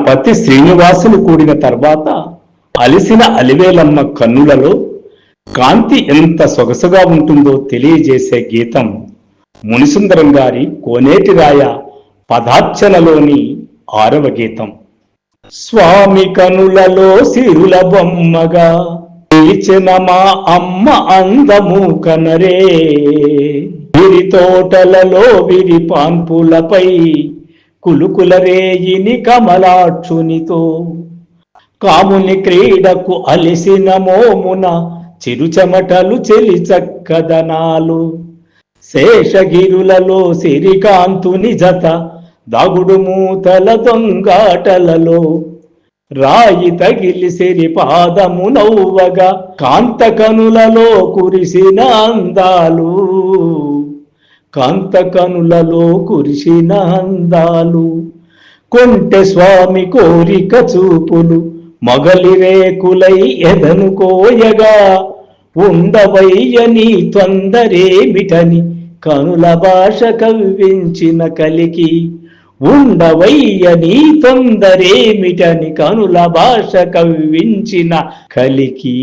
పతి శ్రీనివాసులు కూడిన తర్వాత అలిసిన అలివేలమ్మ కన్నులలో కాంతి ఎంత సొగసుగా ఉంటుందో తెలియజేసే గీతం మునిసుందరం గారి కోనేటి రాయ పదార్చనలోని 6వ గీతం. స్వామి కనులలో సిరుల బొమ్మగా పిలిచిన మా అమ్మ అందము కనరే, విరి తోటలలో విరి పాన్పులపై కులుకుల రేయిని కమలాక్షునితో, కాముని క్రీడకు అలిసిన మోమున చిరుచెమటలు చెలి చక్కదనాలు, శేషగిరులలో సిరికాంతుని జత దాగుడు మూతల దొంగాటలలో, రాయి తగిలి సిరి పాదము నవ్వగా కాంతకనులలో కురిసిన అందాలు, కాంతకనులలో కురిసిన అందాలు. కొంటె స్వామి కోరిక చూపులు మొగలి రేకులై ఎదను కోయగా, ఉండవయ్యని తొందరేమిటని కనుల భాష కవ్వించిన కలికి, ఉండవయ్యని తొందరేమిటని కనుల భాష కవ్వించిన కలికి.